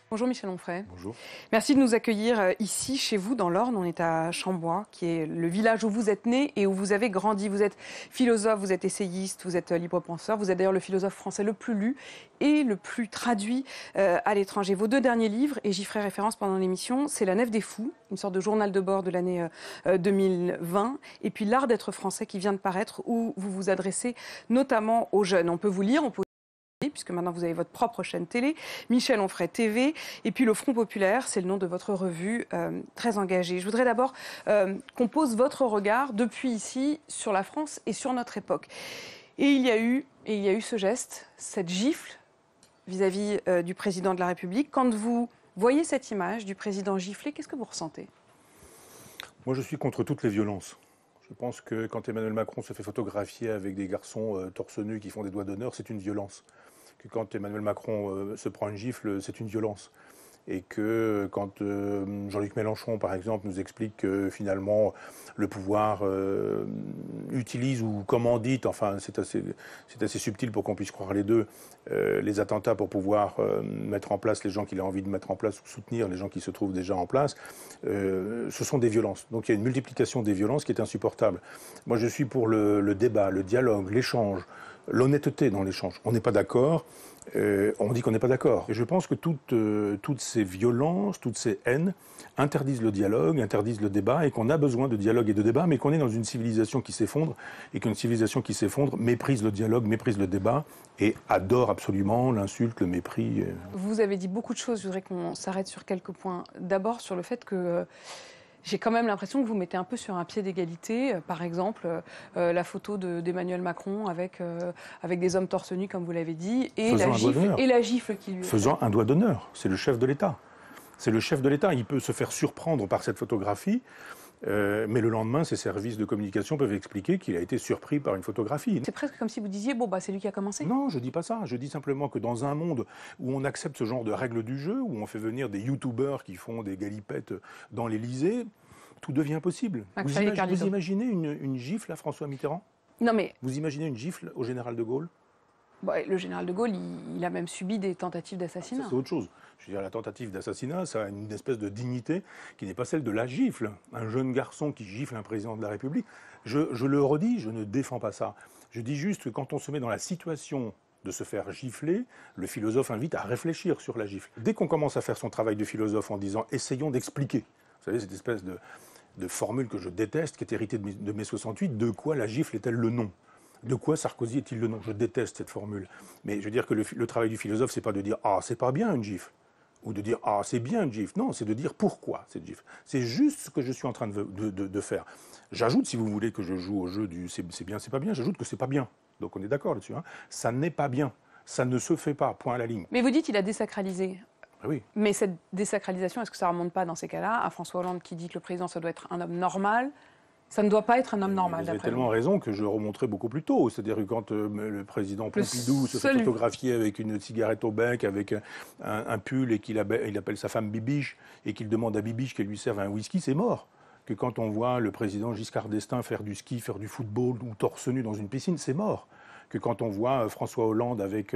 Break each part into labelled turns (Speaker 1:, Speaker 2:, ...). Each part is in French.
Speaker 1: Bonjour Michel Onfray.
Speaker 2: Bonjour.
Speaker 1: Merci de nous accueillir ici, chez vous, dans l'Orne. On est à Chambois, qui est le village où vous êtes né et où vous avez grandi. Vous êtes philosophe, vous êtes essayiste, vous êtes libre-penseur. Vous êtes d'ailleurs le philosophe français le plus lu et le plus traduit à l'étranger. Vos deux derniers livres, et j'y ferai référence pendant l'émission, c'est La Nef des Fous, une sorte de journal de bord de l'année 2020, et puis L'Art d'être français qui vient de paraître, où vous vous adressez notamment aux jeunes. On peut vous lire, on peut puisque maintenant vous avez votre propre chaîne télé, Michel Onfray TV, et puis le Front Populaire, c'est le nom de votre revue très engagée. Je voudrais d'abord qu'on pose votre regard depuis ici sur la France et sur notre époque. Et il y a eu ce geste, cette gifle vis-à-vis du président de la République. Quand vous voyez cette image du président giflé, qu'est-ce que vous ressentez?
Speaker 2: Moi, je suis contre toutes les violences. Je pense que quand Emmanuel Macron se fait photographier avec des garçons torse nu qui font des doigts d'honneur, c'est une violence. Que quand Emmanuel Macron se prend une gifle, c'est une violence. Et que quand Jean-Luc Mélenchon, par exemple, nous explique que finalement le pouvoir utilise ou commandite, enfin c'est assez subtil pour qu'on puisse croire les deux, les attentats pour pouvoir mettre en place les gens qu'il a envie de mettre en place ou soutenir les gens qui se trouvent déjà en place, ce sont des violences. Donc il y a une multiplication des violences qui est insupportable. Moi je suis pour le débat, le dialogue, l'échange, l'honnêteté dans l'échange. On n'est pas d'accord, on dit qu'on n'est pas d'accord. Et je pense que toutes ces violences, toutes ces haines interdisent le dialogue, interdisent le débat, et qu'on a besoin de dialogue et de débat, mais qu'on est dans une civilisation qui s'effondre, et qu'une civilisation qui s'effondre méprise le dialogue, méprise le débat, et adore absolument l'insulte, le mépris.
Speaker 1: Vous avez dit beaucoup de choses, je voudrais qu'on s'arrête sur quelques points. D'abord sur le fait que j'ai quand même l'impression que vous mettez un peu sur un pied d'égalité, par exemple, la photo d'Emmanuel Macron avec des hommes torse nu, comme vous l'avez dit, et la gifle qui lui est
Speaker 2: faisant un doigt d'honneur. C'est le chef de l'État. C'est le chef de l'État. Il peut se faire surprendre par cette photographie, mais le lendemain, ses services de communication peuvent expliquer qu'il a été surpris par une photographie.
Speaker 1: C'est presque comme si vous disiez, bon, bah, c'est lui qui a commencé.
Speaker 2: Non, je dis pas ça. Je dis simplement que dans un monde où on accepte ce genre de règles du jeu, où on fait venir des youtubeurs qui font des galipettes dans l'Élysée, tout devient possible. Vous imaginez une gifle à François Mitterrand?
Speaker 1: Non, mais...
Speaker 2: Vous imaginez une gifle au général de Gaulle?
Speaker 1: Bah, le général de Gaulle, il a même subi des tentatives d'assassinat.
Speaker 2: C'est autre chose. Je veux dire, la tentative d'assassinat, ça a une espèce de dignité qui n'est pas celle de la gifle. Un jeune garçon qui gifle un président de la République, je le redis, je ne défends pas ça. Je dis juste que quand on se met dans la situation de se faire gifler, le philosophe invite à réfléchir sur la gifle. Dès qu'on commence à faire son travail de philosophe en disant « essayons d'expliquer », vous savez, cette espèce de formule que je déteste, qui est héritée de mai 68, de quoi la gifle est-elle le nom ? De quoi Sarkozy est-il le nom? Je déteste cette formule. Mais je veux dire que le travail du philosophe, c'est pas de dire « Ah, c'est pas bien une gifle » ou de dire « Ah, c'est bien une gifle ». Non, c'est de dire pourquoi cette gifle. C'est juste ce que je suis en train de faire. J'ajoute, si vous voulez que je joue au jeu du « c'est bien, c'est pas bien », j'ajoute que c'est pas bien. Donc on est d'accord là-dessus. Hein. Ça n'est pas bien. Ça ne se fait pas, point à la ligne.
Speaker 1: Mais vous dites qu'il a désacralisé.
Speaker 2: Oui.
Speaker 1: Mais cette désacralisation, est-ce que ça ne remonte pas dans ces cas-là à François Hollande qui dit que le président, ça doit être un homme normal? Ça ne doit pas être un homme normal,
Speaker 2: vous avez tellement raison que je remonterai beaucoup plus tôt. C'est-à-dire que quand le président Pompidou se fait photographier avec une cigarette au bec, avec un pull, et qu'il appelle sa femme Bibiche, et qu'il demande à Bibiche qu'elle lui serve un whisky, c'est mort. Que quand on voit le président Giscard d'Estaing faire du ski, faire du football ou torse nu dans une piscine, c'est mort. Que quand on voit François Hollande avec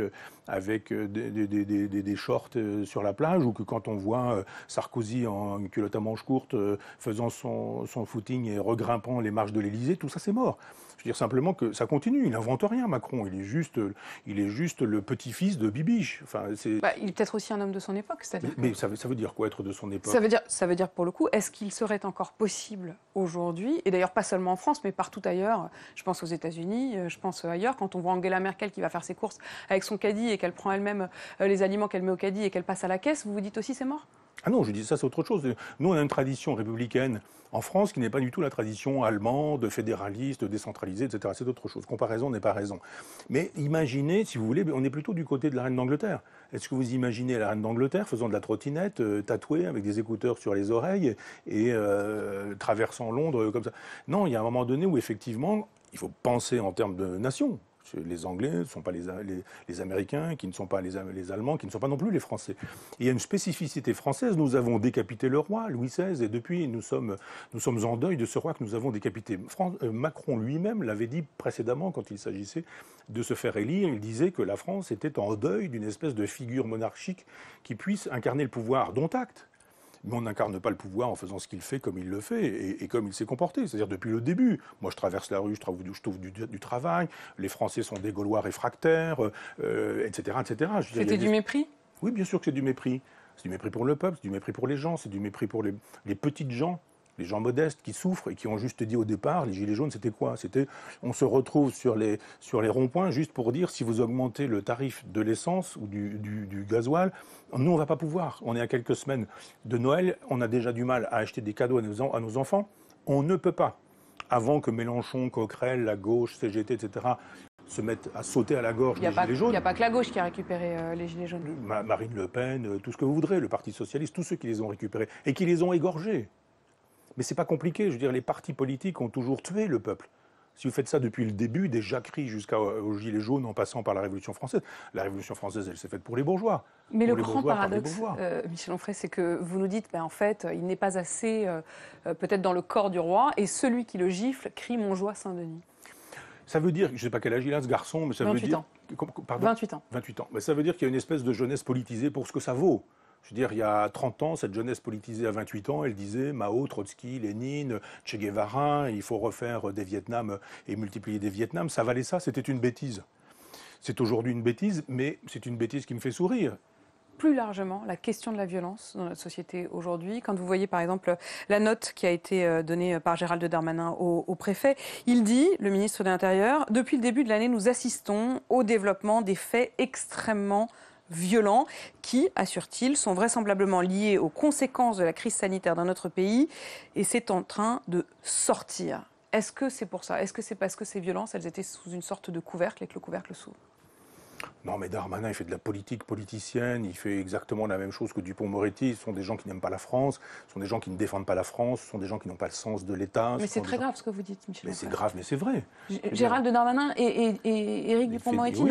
Speaker 2: des shorts sur la plage, ou que quand on voit Sarkozy en culotte à manches courtes faisant son footing et regrimpant les marches de l'Élysée, tout ça c'est mort. Je veux dire simplement que ça continue, il n'invente rien Macron, il est juste le petit-fils de Bibiche. Enfin,
Speaker 1: il est peut-être aussi un homme de son époque, c'est-à-dire.
Speaker 2: Mais ça veut dire quoi être de son époque?
Speaker 1: Ça veut dire pour le coup, est-ce qu'il serait encore possible aujourd'hui, et d'ailleurs pas seulement en France, mais partout ailleurs, je pense aux États-Unis, je pense ailleurs, quand on voit Angela Merkel qui va faire ses courses avec son caddie et qu'elle prend elle-même les aliments qu'elle met au caddie et qu'elle passe à la caisse, vous vous dites aussi c'est mort?
Speaker 2: Ah non, je dis ça, c'est autre chose. Nous, on a une tradition républicaine en France qui n'est pas du tout la tradition allemande, fédéraliste, décentralisée, etc. C'est autre chose. Comparaison n'est pas raison. Mais imaginez, si vous voulez, on est plutôt du côté de la reine d'Angleterre. Est-ce que vous imaginez la reine d'Angleterre faisant de la trottinette, tatouée, avec des écouteurs sur les oreilles et traversant Londres comme ça? Non, il y a un moment donné où effectivement, il faut penser en termes de nation. Les Anglais ne sont pas les Américains, qui ne sont pas les Allemands, qui ne sont pas non plus les Français. Et il y a une spécificité française. Nous avons décapité le roi, Louis XVI, et depuis, nous sommes en deuil de ce roi que nous avons décapité. Macron lui-même l'avait dit précédemment, quand il s'agissait de se faire élire. Il disait que la France était en deuil d'une espèce de figure monarchique qui puisse incarner le pouvoir, dont acte. Mais on n'incarne pas le pouvoir en faisant ce qu'il fait comme il le fait et comme il s'est comporté. C'est-à-dire depuis le début. Moi, je traverse la rue, je trouve du travail. Les Français sont des Gaulois réfractaires, etc., etc.
Speaker 1: C'était du mépris ?
Speaker 2: Oui, bien sûr que c'est du mépris. C'est du mépris pour le peuple, c'est du mépris pour les gens, c'est du mépris pour les petites gens. Les gens modestes qui souffrent et qui ont juste dit au départ, les gilets jaunes, c'était quoi? C'était, on se retrouve sur les ronds-points juste pour dire, si vous augmentez le tarif de l'essence ou du gasoil, nous, on ne va pas pouvoir. On est à quelques semaines de Noël, on a déjà du mal à acheter des cadeaux à nos enfants. On ne peut pas. Avant que Mélenchon, Coquerel, la gauche, CGT, etc., se mettent à sauter à la gorge des gilets jaunes.
Speaker 1: Il n'y a pas que la gauche qui a récupéré les gilets jaunes.
Speaker 2: Marine Le Pen, tout ce que vous voudrez, le Parti Socialiste, tous ceux qui les ont récupérés et qui les ont égorgés. Mais c'est pas compliqué. Je veux dire, les partis politiques ont toujours tué le peuple. Si vous faites ça depuis le début, des jacqueries jusqu'aux gilets jaunes, en passant par la Révolution française. La Révolution française, elle s'est faite pour les bourgeois.
Speaker 1: Mais le grand paradoxe, Michel Onfray, c'est que vous nous dites, en fait, il n'est pas assez, peut-être dans le corps du roi, et celui qui le gifle crie Montjoie Saint-Denis.
Speaker 2: Ça veut dire, je ne sais pas quel âge il a ce garçon, mais ça veut dire...
Speaker 1: 28 ans.
Speaker 2: Pardon,
Speaker 1: 28 ans.
Speaker 2: 28 ans. Mais ça veut dire qu'il y a une espèce de jeunesse politisée pour ce que ça vaut. Je veux dire, il y a 30 ans, cette jeunesse politisée à 28 ans, elle disait Mao, Trotsky, Lénine, Che Guevara, il faut refaire des Vietnams et multiplier des Vietnams. Ça valait ça, c'était une bêtise. C'est aujourd'hui une bêtise, mais c'est une bêtise qui me fait sourire.
Speaker 1: Plus largement, la question de la violence dans notre société aujourd'hui, quand vous voyez par exemple la note qui a été donnée par Gérald Darmanin au préfet, il dit, le ministre de l'Intérieur, depuis le début de l'année, nous assistons au développement des faits extrêmement violents qui, assure-t-il, sont vraisemblablement liés aux conséquences de la crise sanitaire dans notre pays et c'est en train de sortir. Est-ce que c'est pour ça? Est-ce que c'est parce que ces violences, elles étaient sous une sorte de couvercle et que le couvercle s'ouvre?
Speaker 2: Non, mais Darmanin, il fait de la politique politicienne, il fait exactement la même chose que Dupond-Moretti. Ce sont des gens qui n'aiment pas la France, ce sont des gens qui ne défendent pas la France, ce sont des gens qui n'ont pas le sens de l'État.
Speaker 1: Mais c'est très grave ce que vous dites, Michel.
Speaker 2: Mais c'est grave, mais c'est vrai.
Speaker 1: Gérald Darmanin et Éric Dupond-Moretti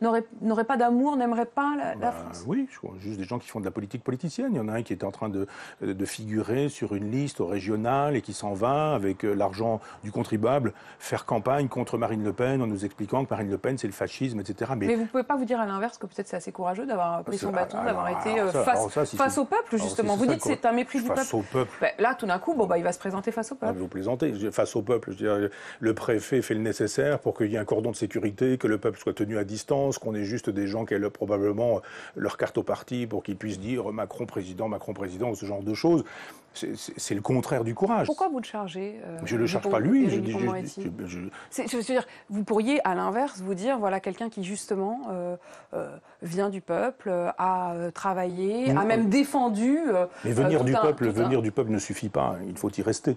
Speaker 1: n'auraient pas d'amour, n'aimeraient pas la France?
Speaker 2: Oui, je vois juste des gens qui font de la politique politicienne. Il y en a un qui était en train de figurer sur une liste régionale et qui s'en va avec l'argent du contribuable faire campagne contre Marine Le Pen en nous expliquant que Marine Le Pen c'est le fascisme, etc.
Speaker 1: Mais vous ne pouvez pas vous dire à l'inverse que peut-être c'est assez courageux d'avoir pris son bâton, d'avoir été face au peuple, justement. Vous dites que c'est un mépris du peuple.
Speaker 2: Face au peuple.
Speaker 1: Là, tout d'un coup, il va se présenter face au peuple.
Speaker 2: Vous plaisantez. Face au peuple, je veux dire, le préfet fait le nécessaire pour qu'il y ait un cordon de sécurité, que le peuple soit tenu à distance, qu'on ait juste des gens qui aient probablement leur carte au parti pour qu'ils puissent dire Macron président, ou ce genre de choses. C'est le contraire du courage.
Speaker 1: Pourquoi vous le chargez
Speaker 2: Je ne le charge pas lui.
Speaker 1: Je veux dire, vous pourriez, à l'inverse, vous dire, voilà, quelqu'un qui, justement, vient du peuple, a travaillé, a même défendu...
Speaker 2: Mais venir du peuple ne suffit pas, il faut y rester.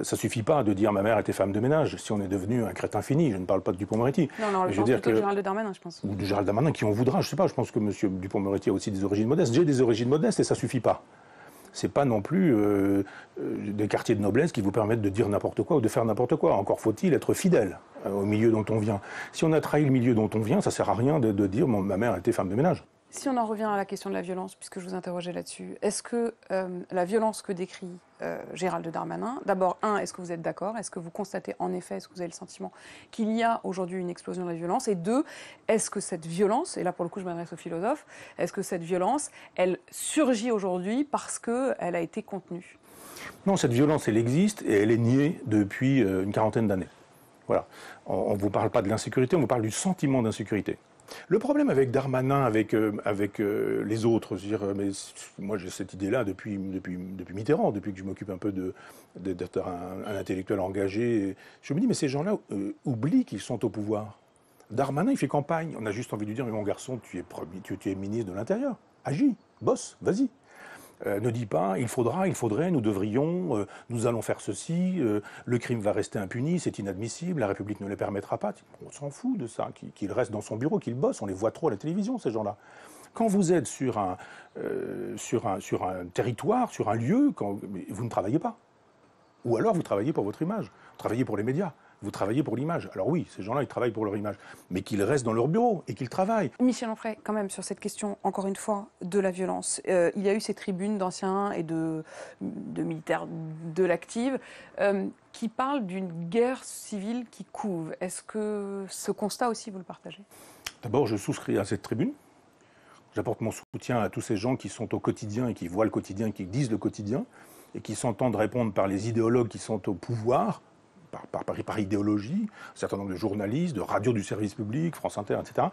Speaker 2: Ça suffit pas de dire ma mère était femme de ménage si on est devenu un crétin fini. Je ne parle pas de Dupond-Moretti.
Speaker 1: Non, je pense plutôt de Gérald Darmanin, je pense.
Speaker 2: Ou de Gérald Darmanin, qui en voudra, je sais pas. Je pense que M. Dupond-Moretti a aussi des origines modestes. J'ai des origines modestes et ça suffit pas. C'est pas non plus des quartiers de noblesse qui vous permettent de dire n'importe quoi ou de faire n'importe quoi. Encore faut-il être fidèle au milieu dont on vient. Si on a trahi le milieu dont on vient, ça sert à rien de dire ma mère était femme de ménage.
Speaker 1: Si on en revient à la question de la violence, puisque je vous interrogeais là-dessus, est-ce que la violence que décrit Gérald Darmanin, d'abord, est-ce que vous êtes d'accord? Est-ce que vous constatez en effet, est-ce que vous avez le sentiment qu'il y a aujourd'hui une explosion de la violence? Et deux, est-ce que cette violence, et là pour le coup je m'adresse aux philosophes, est-ce que cette violence, elle surgit aujourd'hui parce qu'elle a été contenue?
Speaker 2: Non, cette violence, elle existe et elle est niée depuis une quarantaine d'années. Voilà. On ne vous parle pas de l'insécurité, on vous parle du sentiment d'insécurité. Le problème avec Darmanin, avec les autres, mais moi j'ai cette idée-là depuis Mitterrand, depuis que je m'occupe un peu d'être un intellectuel engagé. Je me dis, mais ces gens-là oublient qu'ils sont au pouvoir. Darmanin, il fait campagne. On a juste envie de lui dire, mais mon garçon, tu es ministre de l'Intérieur. Agis, bosse, vas-y. Ne dis pas, il faudrait, nous devrions, nous allons faire ceci, le crime va rester impuni, c'est inadmissible, la République ne le permettra pas. On s'en fout de ça, qu'il reste dans son bureau, qu'il bosse, on les voit trop à la télévision, ces gens-là. Quand vous êtes sur un territoire, sur un lieu, vous ne travaillez pas. Ou alors vous travaillez pour votre image, vous travaillez pour les médias. Vous travaillez pour l'image. Alors oui, ces gens-là, ils travaillent pour leur image, mais qu'ils restent dans leur bureau et qu'ils travaillent.
Speaker 1: Michel Onfray, quand même, sur cette question, encore une fois, de la violence. Il y a eu ces tribunes d'anciens et de militaires de l'active qui parlent d'une guerre civile qui couve. Est-ce que ce constat aussi, vous le partagez?
Speaker 2: D'abord, je souscris à cette tribune. J'apporte mon soutien à tous ces gens qui sont au quotidien et qui voient le quotidien, qui disent le quotidien, et qui s'entendent répondre par les idéologues qui sont au pouvoir, par idéologie, un certain nombre de journalistes, de radios du service public, France Inter, etc.,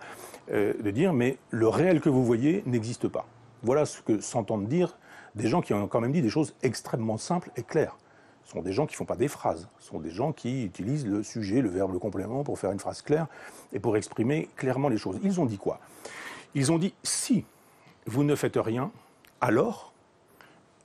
Speaker 2: de dire mais le réel que vous voyez n'existe pas. Voilà ce que s'entendent dire des gens qui ont quand même dit des choses extrêmement simples et claires. Ce sont des gens qui ne font pas des phrases, ce sont des gens qui utilisent le sujet, le verbe, le complément pour faire une phrase claire et pour exprimer clairement les choses. Ils ont dit quoi? Ils ont dit si vous ne faites rien, alors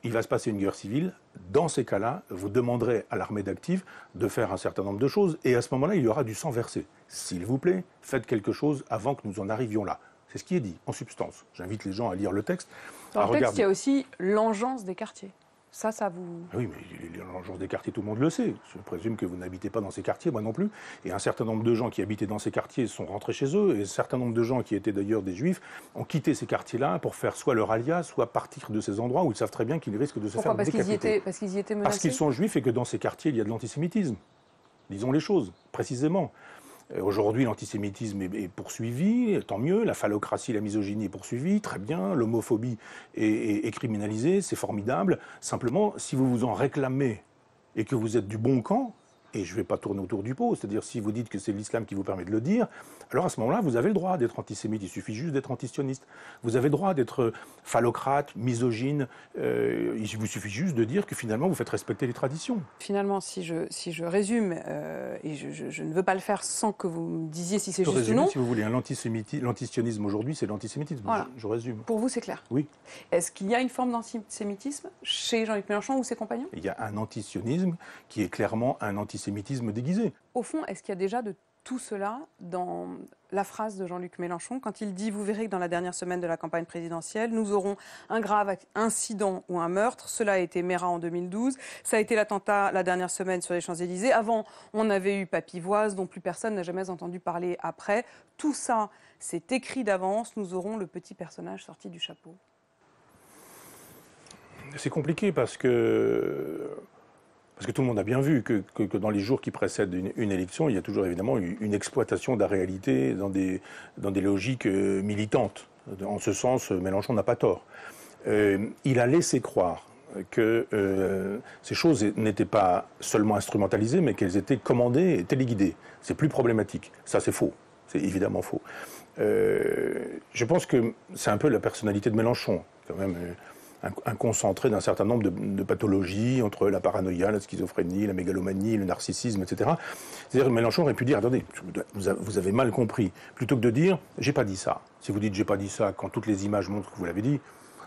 Speaker 2: il va se passer une guerre civile. Dans ces cas-là, vous demanderez à l'armée d'active de faire un certain nombre de choses et à ce moment-là, il y aura du sang versé. S'il vous plaît, faites quelque chose avant que nous en arrivions là. C'est ce qui est dit, en substance. J'invite les gens à lire le texte.
Speaker 1: Dans le texte, il y a aussi l'engeance des quartiers. Ça vous...
Speaker 2: Oui, mais l'engeance des quartiers, tout le monde le sait. Je présume que vous n'habitez pas dans ces quartiers, moi non plus. Et un certain nombre de gens qui habitaient dans ces quartiers sont rentrés chez eux. Et un certain nombre de gens qui étaient d'ailleurs des juifs ont quitté ces quartiers-là pour faire soit leur alias, soit partir de ces endroits où ils savent très bien qu'ils risquent de se faire décapiter.
Speaker 1: Parce qu'ils y étaient menacés?
Speaker 2: Parce qu'ils sont juifs et que dans ces quartiers, il y a de l'antisémitisme. Disons les choses, précisément. Aujourd'hui, l'antisémitisme est poursuivi, tant mieux. La phallocratie, la misogynie est poursuivie, très bien. L'homophobie est criminalisée, c'est formidable. Simplement, si vous vous en réclamez et que vous êtes du bon camp, et je ne vais pas tourner autour du pot, c'est-à-dire si vous dites que c'est l'islam qui vous permet de le dire, alors à ce moment-là, vous avez le droit d'être antisémite, il suffit juste d'être antisioniste. Vous avez le droit d'être phallocrate, misogyne, il vous suffit juste de dire que finalement vous faites respecter les traditions.
Speaker 1: Finalement, si je résume, et je ne veux pas le faire sans que vous me disiez si c'est juste ou non...
Speaker 2: Si vous voulez, l'antisionisme aujourd'hui, c'est l'antisémitisme, voilà. Je résume.
Speaker 1: Pour vous, c'est clair?
Speaker 2: Oui.
Speaker 1: Est-ce qu'il y a une forme d'antisémitisme chez Jean-Luc Mélenchon ou ses compagnons?
Speaker 2: Il y a un antisionisme qui est clairement un antisémitisme déguisé.
Speaker 1: Au fond, est-ce qu'il y a déjà de tout cela dans la phrase de Jean-Luc Mélenchon quand il dit « Vous verrez que dans la dernière semaine de la campagne présidentielle, nous aurons un grave incident ou un meurtre. Cela a été Mera en 2012. Ça a été l'attentat la dernière semaine sur les Champs-Élysées. Avant, on avait eu Papivoise, dont plus personne n'a jamais entendu parler après. Tout ça, c'est écrit d'avance. Nous aurons le petit personnage sorti du chapeau. »
Speaker 2: C'est compliqué parce que tout le monde a bien vu que dans les jours qui précèdent une élection, il y a toujours évidemment une exploitation de la réalité dans des logiques militantes. En ce sens, Mélenchon n'a pas tort. Il a laissé croire que ces choses n'étaient pas seulement instrumentalisées, mais qu'elles étaient commandées et téléguidées. C'est plus problématique. Ça, c'est faux. C'est évidemment faux. Je pense que c'est un peu la personnalité de Mélenchon, quand même. Un concentré d'un certain nombre de pathologies, entre la paranoïa, la schizophrénie, la mégalomanie, le narcissisme, etc. C'est-à-dire que Mélenchon aurait pu dire, attendez, vous avez mal compris, plutôt que de dire, j'ai pas dit ça. Si vous dites, j'ai pas dit ça, quand toutes les images montrent que vous l'avez dit,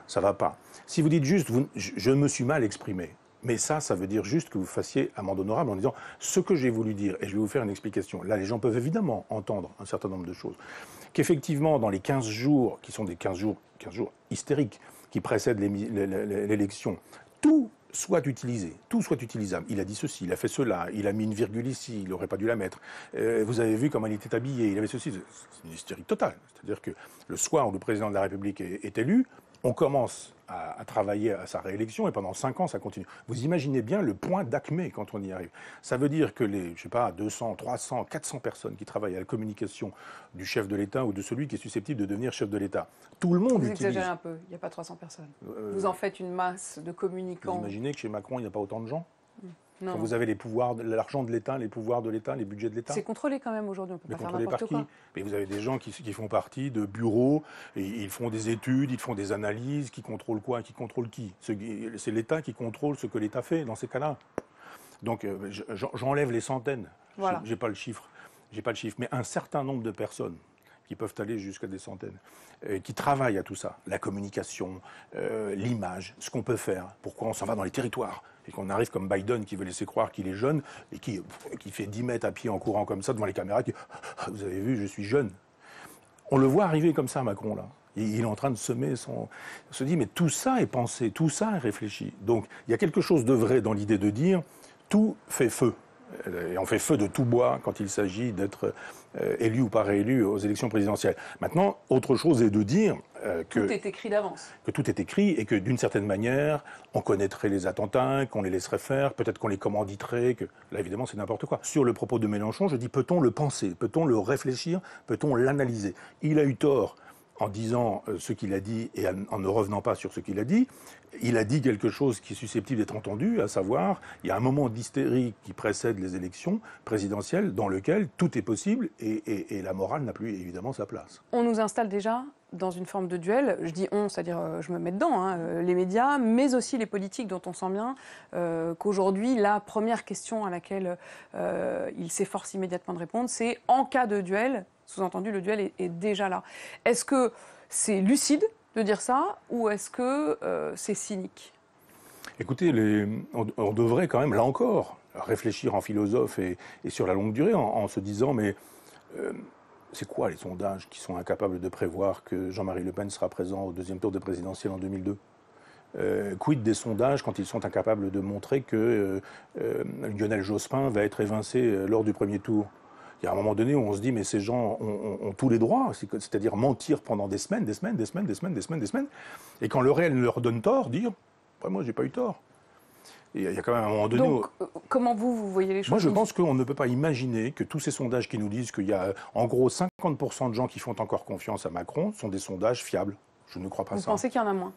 Speaker 2: ça va pas. Si vous dites juste, je me suis mal exprimé, mais ça veut dire juste que vous fassiez amende honorable en disant ce que j'ai voulu dire, et je vais vous faire une explication. Là, les gens peuvent évidemment entendre un certain nombre de choses. Qu'effectivement, dans les 15 jours, qui sont des 15 jours hystériques, qui précèdent l'élection, tout soit utilisé, tout soit utilisable. Il a dit ceci, il a fait cela, il a mis une virgule ici, il n'aurait pas dû la mettre. Vous avez vu comment il était habillé, il avait ceci. C'est une hystérie totale. C'est-à-dire que le soir où le président de la République est élu, on commence à travailler à sa réélection et pendant 5 ans, ça continue. Vous imaginez bien le point d'acmé quand on y arrive. Ça veut dire que les, 200, 300, 400 personnes qui travaillent à la communication du chef de l'État ou de celui qui est susceptible de devenir chef de l'État, tout le monde utilise...
Speaker 1: Vous exagérez un peu, il n'y a pas 300 personnes. Vous en faites une masse de communicants.
Speaker 2: Vous imaginez que chez Macron, il n'y a pas autant de gens ?
Speaker 1: Non.
Speaker 2: Quand vous avez les pouvoirs, l'argent de l'État, les pouvoirs de l'État, les budgets de l'État.
Speaker 1: C'est contrôlé quand même aujourd'hui, on ne peut pas faire n'importe quoi.
Speaker 2: Mais vous avez des gens qui font partie de bureaux, et ils font des études, ils font des analyses, qui contrôlent quoi, qui contrôlent qui. C'est l'État qui contrôle ce que l'État fait dans ces cas-là. Donc j'enlève les centaines, voilà. J'ai pas le chiffre, mais un certain nombre de personnes qui peuvent aller jusqu'à des centaines, qui travaillent à tout ça, la communication, l'image, ce qu'on peut faire, pourquoi on s'en va dans les territoires, et qu'on arrive comme Biden qui veut laisser croire qu'il est jeune, et qui fait 10 mètres à pied en courant comme ça devant les caméras, qui vous avez vu, je suis jeune. On le voit arriver comme ça, Macron, là. Il est en train de semer son... On se dit, mais tout ça est pensé, tout ça est réfléchi. Donc, il y a quelque chose de vrai dans l'idée de dire, tout fait feu. Et on fait feu de tout bois quand il s'agit d'être élu ou pas réélu aux élections présidentielles. Maintenant, autre chose est de dire que
Speaker 1: tout est écrit d'avance.
Speaker 2: Que tout est écrit et que d'une certaine manière, on connaîtrait les attentats, qu'on les laisserait faire, peut-être qu'on les commanditerait, que là évidemment c'est n'importe quoi. Sur le propos de Mélenchon, je dis peut-on le penser, peut-on le réfléchir, peut-on l'analyser? Il a eu tort en disant ce qu'il a dit et en ne revenant pas sur ce qu'il a dit. Il a dit quelque chose qui est susceptible d'être entendu, à savoir, il y a un moment d'hystérie qui précède les élections présidentielles dans lequel tout est possible et la morale n'a plus évidemment sa place.
Speaker 1: On nous installe déjà dans une forme de duel, je dis on, c'est-à-dire je me mets dedans, hein, les médias, mais aussi les politiques dont on sent bien qu'aujourd'hui, la première question à laquelle ils s'efforcent immédiatement de répondre, c'est en cas de duel, sous-entendu le duel est déjà là. Est-ce que c'est lucide de dire ça ou est-ce que c'est cynique?
Speaker 2: Écoutez, on devrait quand même, là encore, réfléchir en philosophe et sur la longue durée en se disant mais... c'est quoi les sondages qui sont incapables de prévoir que Jean-Marie Le Pen sera présent au deuxième tour des présidentielles en 2002 ? Quid des sondages quand ils sont incapables de montrer que Lionel Jospin va être évincé lors du premier tour ? Il y a un moment donné où on se dit mais ces gens ont tous les droits, c'est-à-dire mentir pendant des semaines, et quand le réel leur donne tort, dire moi j'ai pas eu tort. Il y a quand même un moment donné...
Speaker 1: Donc, comment vous voyez les choses?
Speaker 2: Moi, je pense qu'on ne peut pas imaginer que tous ces sondages qui nous disent qu'il y a en gros 50% de gens qui font encore confiance à Macron sont des sondages fiables. Je ne crois pas ça.
Speaker 1: Vous pensez qu'il y en a moins?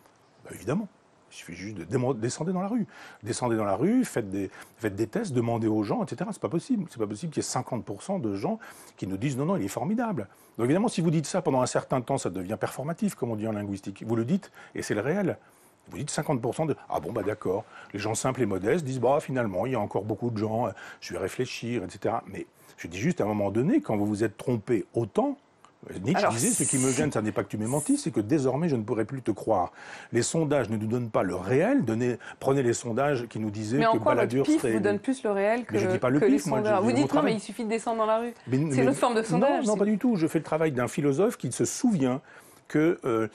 Speaker 2: Évidemment. Il suffit juste de descendre dans la rue. Descendez dans la rue, faites des tests, demandez aux gens, etc. C'est pas possible. C'est pas possible qu'il y ait 50% de gens qui nous disent non, il est formidable. Donc évidemment, si vous dites ça pendant un certain temps, ça devient performatif, comme on dit en linguistique. Vous le dites et c'est le réel. Vous dites 50% de « Ah bon, d'accord ». Les gens simples et modestes disent « finalement, il y a encore beaucoup de gens, je vais réfléchir, etc. » Mais je dis juste, à un moment donné, quand vous vous êtes trompé autant, Nietzsche disait « Ce qui me gêne, ça n'est pas que tu m'aies menti, c'est que désormais, je ne pourrai plus te croire. » Les sondages ne nous donnent pas le réel. Prenez les sondages qui nous disaient que Balladur serait...
Speaker 1: Mais en quoi votre pif vous donne plus le réel que,
Speaker 2: je dis pas le
Speaker 1: que
Speaker 2: pif,
Speaker 1: les sondeurs? Vous dites non, mais il suffit de descendre dans la rue. C'est une autre forme de sondage.
Speaker 2: Non, pas du tout. Je fais le travail d'un philosophe qui se souvient que...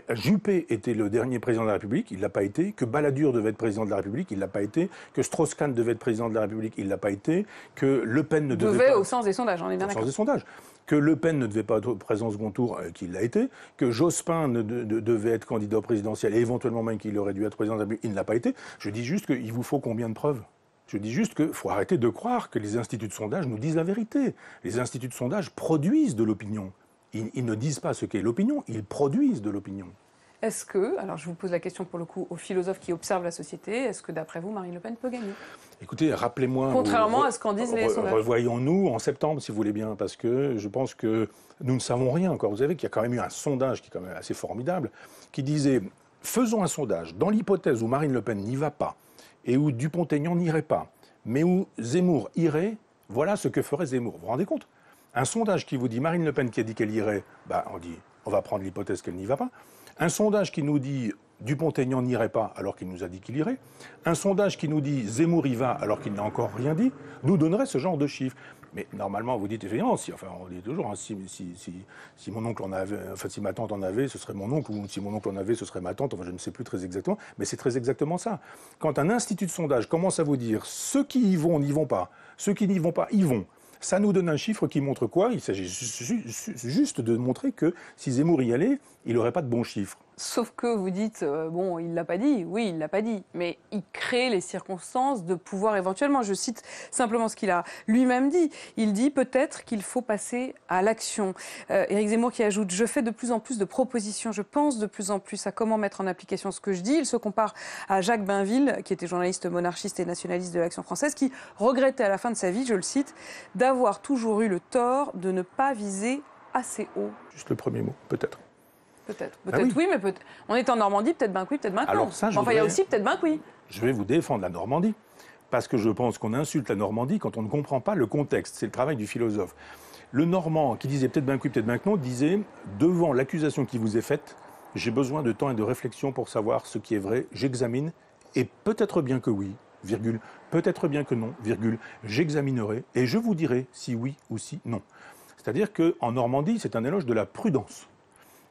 Speaker 2: Juppé était le dernier président de la République, il ne l'a pas été, que Balladur devait être président de la République, il ne l'a pas été, que Strauss-Kahn devait être président de la République, il ne l'a pas été, que Le Pen ne devait pas...
Speaker 1: au sens des sondages, on est bien d'accord.
Speaker 2: Au sens des sondages. Que Le Pen ne devait pas être présent au second tour, qu'il l'a été, que Jospin devait être candidat au présidentiel et éventuellement même qu'il aurait dû être président de la République, il ne l'a pas été. Je dis juste qu'il vous faut combien de preuves ? Je dis juste qu'il faut arrêter de croire que les instituts de sondage nous disent la vérité. Les instituts de sondage produisent de l'opinion. Ils ne disent pas ce qu'est l'opinion, ils produisent de l'opinion.
Speaker 1: Est-ce que, alors je vous pose la question pour le coup aux philosophes qui observent la société, est-ce que d'après vous, Marine Le Pen peut gagner?
Speaker 2: Écoutez, rappelez-moi...
Speaker 1: Contrairement à ce qu'en disent les sondages.
Speaker 2: Revoyons-nous en septembre, si vous voulez bien, parce que je pense que nous ne savons rien encore. Vous savez qu'il y a quand même eu un sondage qui est quand même assez formidable, qui disait, faisons un sondage, dans l'hypothèse où Marine Le Pen n'y va pas, et où Dupont-Aignan n'irait pas, mais où Zemmour irait, voilà ce que ferait Zemmour. Vous vous rendez compte? Un sondage qui vous dit Marine Le Pen qui a dit qu'elle irait, on dit on va prendre l'hypothèse qu'elle n'y va pas. Un sondage qui nous dit Dupont-Aignan n'irait pas alors qu'il nous a dit qu'il irait. Un sondage qui nous dit Zemmour y va alors qu'il n'a encore rien dit, nous donnerait ce genre de chiffres. Mais normalement, vous dites effectivement, on dit toujours, hein, si mon oncle en avait, enfin si ma tante en avait, ce serait mon oncle, ou si mon oncle en avait, ce serait ma tante, enfin je ne sais plus très exactement, mais c'est très exactement ça. Quand un institut de sondage commence à vous dire ceux qui y vont n'y vont pas, ceux qui n'y vont pas y vont, ça nous donne un chiffre qui montre quoi? Il s'agit juste de montrer que si Zemmour y allait, il n'aurait pas de bons chiffres.
Speaker 1: Sauf que vous dites, bon, il ne l'a pas dit, oui, il ne l'a pas dit, mais il crée les circonstances de pouvoir éventuellement. Je cite simplement ce qu'il a lui-même dit. Il dit peut-être qu'il faut passer à l'action. Éric Zemmour qui ajoute, je fais de plus en plus de propositions, je pense de plus en plus à comment mettre en application ce que je dis. Il se compare à Jacques Bainville, qui était journaliste monarchiste et nationaliste de l'Action française, qui regrettait à la fin de sa vie, je le cite, d'avoir toujours eu le tort de ne pas viser assez haut.
Speaker 2: Juste le premier mot, peut-être.
Speaker 1: Peut-être oui, mais peut-être. On est en Normandie, peut-être ben oui, peut-être maintenant.
Speaker 2: Alors ça,
Speaker 1: il y a aussi peut-être ben oui.
Speaker 2: Je vais vous défendre la Normandie, parce que je pense qu'on insulte la Normandie quand on ne comprend pas le contexte. C'est le travail du philosophe. Le Normand, qui disait peut-être ben oui, peut-être ben non, disait « Devant l'accusation qui vous est faite, j'ai besoin de temps et de réflexion pour savoir ce qui est vrai, j'examine, et peut-être bien que oui, virgule, peut-être bien que non, virgule, j'examinerai, et je vous dirai si oui ou si non. » C'est-à-dire qu'en Normandie, c'est un éloge de la prudence.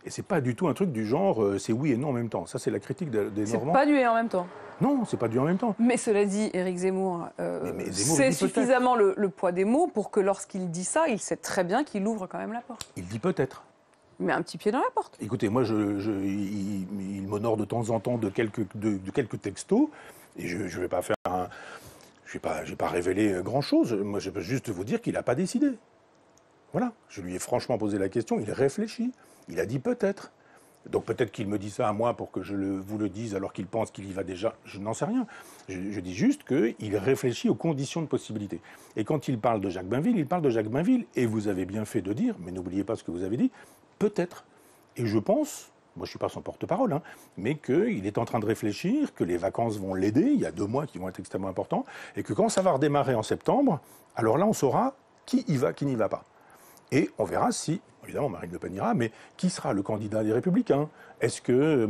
Speaker 2: Et c'est pas du tout un truc du genre c'est oui et non en même temps. Ça, c'est la critique des Normands.
Speaker 1: C'est pas du et en même temps.
Speaker 2: Non, c'est pas du en même temps.
Speaker 1: Mais cela dit, Éric Zemmour,
Speaker 2: Mais Zemmour, il
Speaker 1: c'est
Speaker 2: dit peut-être.
Speaker 1: suffisamment le poids des mots pour que lorsqu'il dit ça, il sait très bien qu'il ouvre quand même la porte.
Speaker 2: Il dit peut-être.
Speaker 1: Il met un petit pied dans la porte.
Speaker 2: Écoutez, moi, il m'honore de temps en temps de quelques textos, et je ne vais pas faire un... Je vais pas révéler grand-chose. Moi, je peux juste vous dire qu'il n'a pas décidé. Voilà. Je lui ai franchement posé la question, il réfléchit. Il a dit peut-être. Donc peut-être qu'il me dit ça à moi pour que vous le dise alors qu'il pense qu'il y va déjà. Je n'en sais rien. Je dis juste qu'il réfléchit aux conditions de possibilité. Et quand il parle de Jacques Bainville, il parle de Jacques Bainville. Et vous avez bien fait de dire, mais n'oubliez pas ce que vous avez dit, peut-être. Et je pense, moi je ne suis pas son porte-parole, hein, mais qu'il est en train de réfléchir, que les vacances vont l'aider, il y a 2 mois qui vont être extrêmement importants, et que quand ça va redémarrer en septembre, alors là on saura qui y va, qui n'y va pas. Et on verra si, évidemment Marine Le Pen ira, mais qui sera le candidat des Républicains? Est-ce que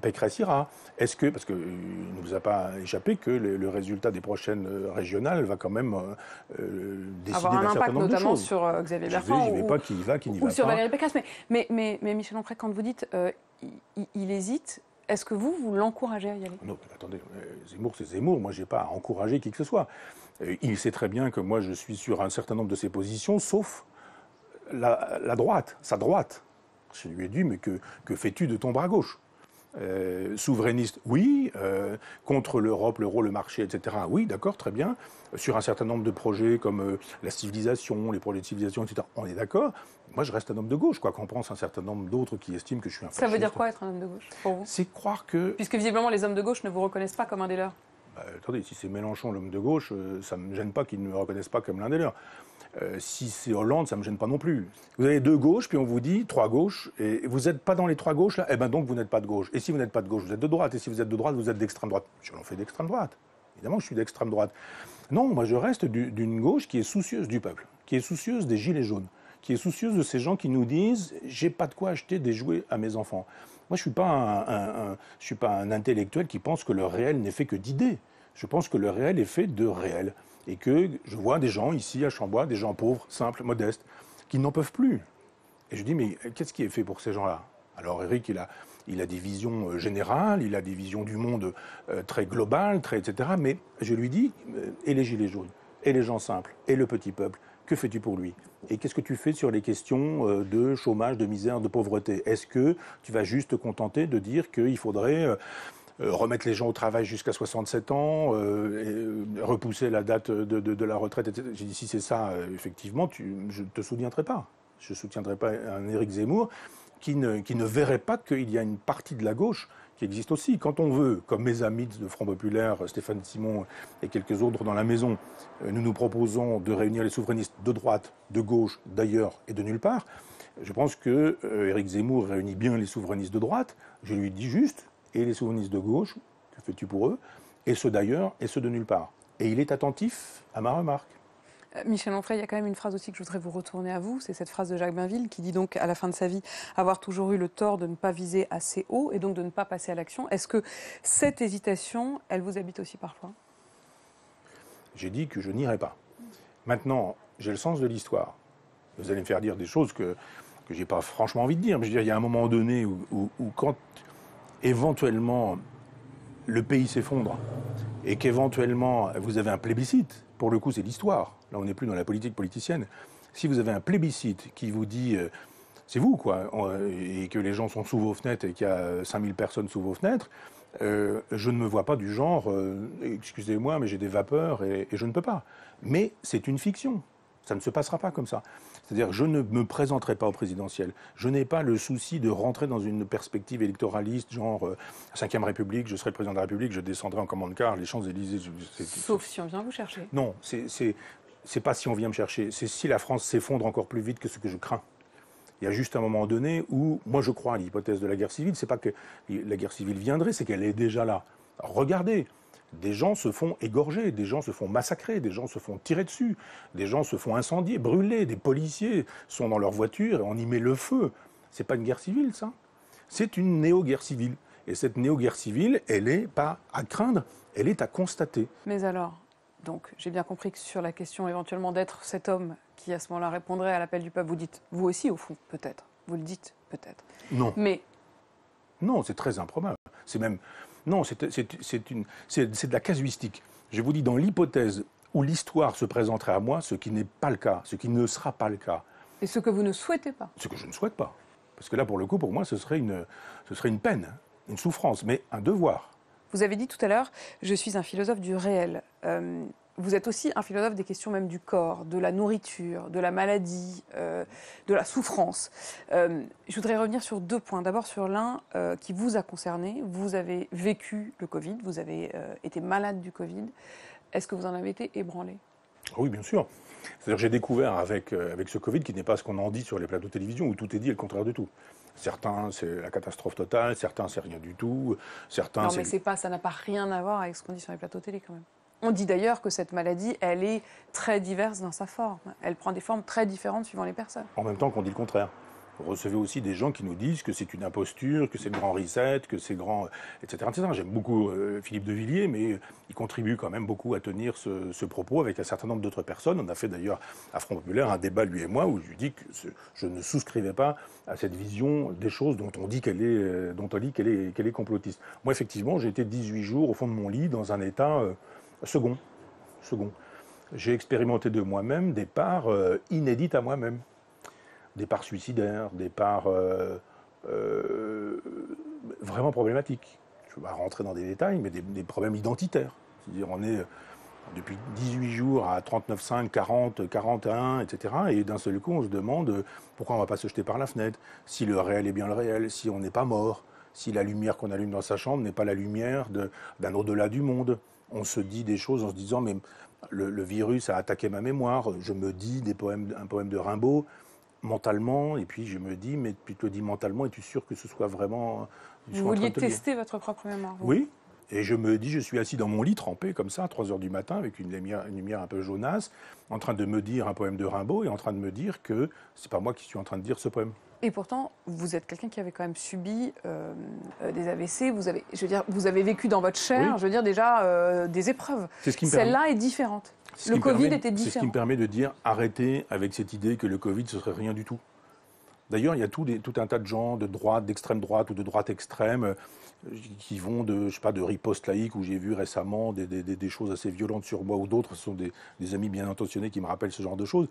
Speaker 2: Pécresse ira? Est-ce que, parce qu'il ne nous a pas échappé que le résultat des prochaines régionales va quand même décider
Speaker 1: avoir un
Speaker 2: d'un certain
Speaker 1: impact
Speaker 2: nombre de
Speaker 1: notamment
Speaker 2: choses.
Speaker 1: sur Xavier Bertrand
Speaker 2: Je ne vais pas qui y va, qui n'y va
Speaker 1: ou
Speaker 2: pas.
Speaker 1: sur Valérie Pécresse. Mais Michel Onfray, quand vous dites il hésite, est-ce que vous l'encouragez à y aller?
Speaker 2: Non, mais attendez, Zemmour, c'est Zemmour. Moi, je n'ai pas à encourager qui que ce soit. Il sait très bien que moi, je suis sur un certain nombre de ses positions, sauf la droite, sa droite. Je lui ai dit, mais que fais-tu de ton bras gauche? Souverainiste, oui. Contre l'Europe, l'euro, le marché, etc. Oui, d'accord, très bien. Sur un certain nombre de projets comme la civilisation, les projets de civilisation, etc. On est d'accord. Moi, je reste un homme de gauche, quoi qu'on pense un certain nombre d'autres qui estiment que je suis un fasciste.
Speaker 1: Ça veut dire quoi être un homme de gauche pour vous?
Speaker 2: C'est croire que...
Speaker 1: Puisque visiblement les hommes de gauche ne vous reconnaissent pas comme un des leurs.
Speaker 2: Attendez, si c'est Mélenchon l'homme de gauche, ça ne me gêne pas qu'ils ne me reconnaissent pas comme l'un des leurs. Si c'est Hollande, ça ne me gêne pas non plus. Vous avez 2 gauches, puis on vous dit 3 gauches, et vous n'êtes pas dans les 3 gauches là, eh ben donc vous n'êtes pas de gauche. Et si vous n'êtes pas de gauche, vous êtes de droite. Et si vous êtes de droite, vous êtes d'extrême droite. Je l'en fais d'extrême droite. Évidemment, je suis d'extrême droite. Non, moi je reste d'une gauche qui est soucieuse du peuple, qui est soucieuse des gilets jaunes, qui est soucieuse de ces gens qui nous disent j'ai pas de quoi acheter des jouets à mes enfants. Moi, je suis pas un intellectuel qui pense que le réel n'est fait que d'idées. Je pense que le réel est fait de réel. Et que je vois des gens ici à Chambois, des gens pauvres, simples, modestes, qui n'en peuvent plus. Et je dis, mais qu'est-ce qui est fait pour ces gens-là? Alors Éric, il a des visions générales, il a des visions du monde très globales, etc. Mais je lui dis, et les gilets jaunes, et les gens simples, et le petit peuple, que fais-tu pour lui? Et qu'est-ce que tu fais sur les questions de chômage, de misère, de pauvreté? Est-ce que tu vas juste te contenter de dire qu'il faudrait... remettre les gens au travail jusqu'à 67 ans, repousser la date de la retraite, etc. J'ai dit, si c'est ça, effectivement, je ne te soutiendrai pas. Je ne soutiendrai pas un Éric Zemmour qui ne verrait pas qu'il y a une partie de la gauche qui existe aussi. Quand on veut, comme mes amis de Front Populaire, Stéphane Simon et quelques autres dans la maison, nous proposons de réunir les souverainistes de droite, de gauche, d'ailleurs et de nulle part, je pense que Éric Zemmour réunit bien les souverainistes de droite. Je lui dis juste... et les souverainistes de gauche, que fais-tu pour eux, et ceux d'ailleurs, et ceux de nulle part. Et il est attentif à ma remarque.
Speaker 1: Michel Onfray, il y a quand même une phrase aussi que je voudrais vous retourner à vous, c'est cette phrase de Jacques Bainville qui dit donc à la fin de sa vie avoir toujours eu le tort de ne pas viser assez haut et donc de ne pas passer à l'action. Est-ce que cette hésitation, elle vous habite aussi parfois?
Speaker 2: J'ai dit que je n'irai pas. Maintenant, j'ai le sens de l'histoire. Vous allez me faire dire des choses que je n'ai pas franchement envie de dire, mais je veux dire, il y a un moment donné où quand... éventuellement, le pays s'effondre et qu'éventuellement, vous avez un plébiscite, pour le coup, c'est l'histoire. Là, on n'est plus dans la politique politicienne. Si vous avez un plébiscite qui vous dit c'est vous, quoi, et que les gens sont sous vos fenêtres et qu'il y a 5000 personnes sous vos fenêtres, je ne me vois pas du genre excusez-moi, mais j'ai des vapeurs et je ne peux pas. Mais c'est une fiction. Ça ne se passera pas comme ça. C'est-à-dire que je ne me présenterai pas au présidentiel. Je n'ai pas le souci de rentrer dans une perspective électoraliste, genre 5e République, je serai le président de la République, je descendrai en commande-car, les Champs-Élysées...
Speaker 1: Sauf si on vient vous chercher.
Speaker 2: Non, c'est pas si on vient me chercher, c'est si la France s'effondre encore plus vite que ce que je crains. Il y a juste un moment donné où, moi je crois à l'hypothèse de la guerre civile, c'est pas que la guerre civile viendrait, c'est qu'elle est déjà là. Alors, regardez, des gens se font égorger, des gens se font massacrer, des gens se font tirer dessus, des gens se font incendier, brûler, des policiers sont dans leur voiture et on y met le feu. C'est pas une guerre civile, ça. C'est une néo-guerre civile. Et cette néo-guerre civile, elle n'est pas à craindre, elle est à constater.
Speaker 1: Mais alors, donc, j'ai bien compris que sur la question éventuellement d'être cet homme qui, à ce moment-là, répondrait à l'appel du peuple, vous dites, vous aussi, au fond, peut-être. Vous le dites peut-être.
Speaker 2: Non.
Speaker 1: Mais
Speaker 2: Non, c'est très improbable. C'est même... Non, c'est de la casuistique. Je vous dis, dans l'hypothèse où l'histoire se présenterait à moi, ce qui n'est pas le cas, ce qui ne sera pas le cas.
Speaker 1: Et ce que vous ne souhaitez pas.
Speaker 2: Ce que je ne souhaite pas. Parce que là, pour le coup, pour moi, ce serait une peine, une souffrance, mais un devoir.
Speaker 1: Vous avez dit tout à l'heure, je suis un philosophe du réel. Vous êtes aussi un philosophe des questions même du corps, de la nourriture, de la maladie, de la souffrance. Je voudrais revenir sur 2 points. D'abord sur l'un qui vous a concerné. Vous avez vécu le Covid, vous avez été malade du Covid. Est-ce que vous en avez été ébranlé?
Speaker 2: Oui, bien sûr. C'est-à-dire que j'ai découvert avec ce Covid qui n'est pas ce qu'on en dit sur les plateaux de télévision où tout est dit et le contraire de tout. Certains, c'est la catastrophe totale, certains, c'est rien du tout, certains...
Speaker 1: Non, mais ça n'a pas rien à voir avec ce qu'on dit sur les plateaux télé quand même. On dit d'ailleurs que cette maladie, elle est très diverse dans sa forme. Elle prend des formes très différentes suivant les personnes.
Speaker 2: En même temps qu'on dit le contraire. Vous recevez aussi des gens qui nous disent que c'est une imposture, que c'est le grand reset, que c'est grand, etc. etc. J'aime beaucoup Philippe de Villiers, mais il contribue quand même beaucoup à tenir ce propos avec un certain nombre d'autres personnes. On a fait d'ailleurs à Front Populaire un débat, lui et moi, où je lui dis que je ne souscrivais pas à cette vision des choses dont on dit qu'elle est complotiste. Moi, effectivement, j'ai été 18 jours au fond de mon lit dans un état second. J'ai expérimenté de moi-même des parts inédites à moi-même. Des parts suicidaires, des parts vraiment problématiques. Je ne vais pas rentrer dans des détails, mais des problèmes identitaires. C'est-à-dire on est depuis 18 jours à 39,5, 40, 41, etc. Et d'un seul coup, on se demande pourquoi on ne va pas se jeter par la fenêtre, si le réel est bien le réel, si on n'est pas mort, si la lumière qu'on allume dans sa chambre n'est pas la lumière d'un au-delà du monde. On se dit des choses en se disant, mais le virus a attaqué ma mémoire. Je me dis un poème de Rimbaud, mentalement, et puis je me dis, mais tu te le dis mentalement, es-tu sûr que ce soit vraiment...
Speaker 1: Vous vouliez tester votre propre mémoire?
Speaker 2: Oui, et je me dis, je suis assis dans mon lit, trempé comme ça, à 3 heures du matin, avec une lumière un peu jaunasse, en train de me dire un poème de Rimbaud, et en train de me dire que c'est pas moi qui suis en train de dire ce poème.
Speaker 1: Et pourtant, vous êtes quelqu'un qui avait quand même subi des AVC, vous avez vécu dans votre chair,
Speaker 2: oui.
Speaker 1: je veux dire déjà des épreuves. Celle-là est différente. Le Covid était différent.
Speaker 2: C'est ce qui me permet de dire arrêtez avec cette idée que le Covid ce serait rien du tout. D'ailleurs, il y a tout un tas de gens de droite, d'extrême droite ou de droite extrême qui vont de riposte laïque, où j'ai vu récemment des choses assez violentes sur moi ou d'autres. Ce sont des amis bien intentionnés qui me rappellent ce genre de choses,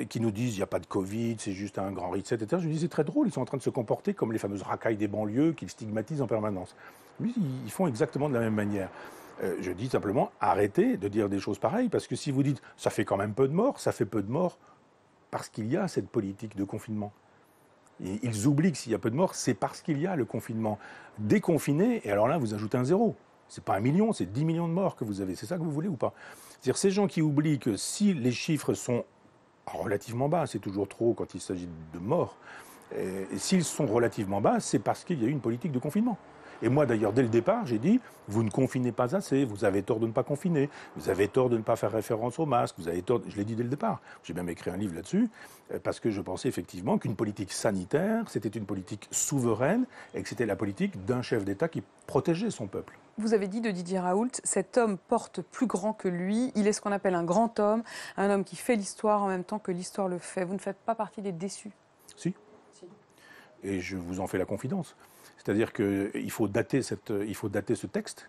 Speaker 2: qui nous disent il n'y a pas de Covid, c'est juste un grand reset, etc. Je me dis c'est très drôle, ils sont en train de se comporter comme les fameuses racailles des banlieues qu'ils stigmatisent en permanence. Mais ils font exactement de la même manière. Je dis simplement, arrêtez de dire des choses pareilles, parce que si vous dites, ça fait quand même peu de morts, ça fait peu de morts parce qu'il y a cette politique de confinement. Et ils oublient que s'il y a peu de morts, c'est parce qu'il y a le confinement. Déconfiné, et alors là, vous ajoutez un zéro. C'est pas 1 million, c'est 10 millions de morts que vous avez. C'est ça que vous voulez ou pas? C'est-à-dire ces gens qui oublient que si les chiffres sont relativement bas, c'est toujours trop quand il s'agit de morts, et s'ils sont relativement bas, c'est parce qu'il y a eu une politique de confinement. Et moi, d'ailleurs, dès le départ, j'ai dit, vous ne confinez pas assez, vous avez tort de ne pas confiner, vous avez tort de ne pas faire référence au masque, vous avez tort, je l'ai dit dès le départ. J'ai même écrit un livre là-dessus, parce que je pensais effectivement qu'une politique sanitaire, c'était une politique souveraine, et que c'était la politique d'un chef d'État qui protégeait son peuple.
Speaker 1: Vous avez dit de Didier Raoult, cet homme porte plus grand que lui, il est ce qu'on appelle un grand homme, un homme qui fait l'histoire en même temps que l'histoire le fait. Vous ne faites pas partie des déçus?
Speaker 2: Si. Et je vous en fais la confidence. C'est-à-dire qu'il faut dater ce texte,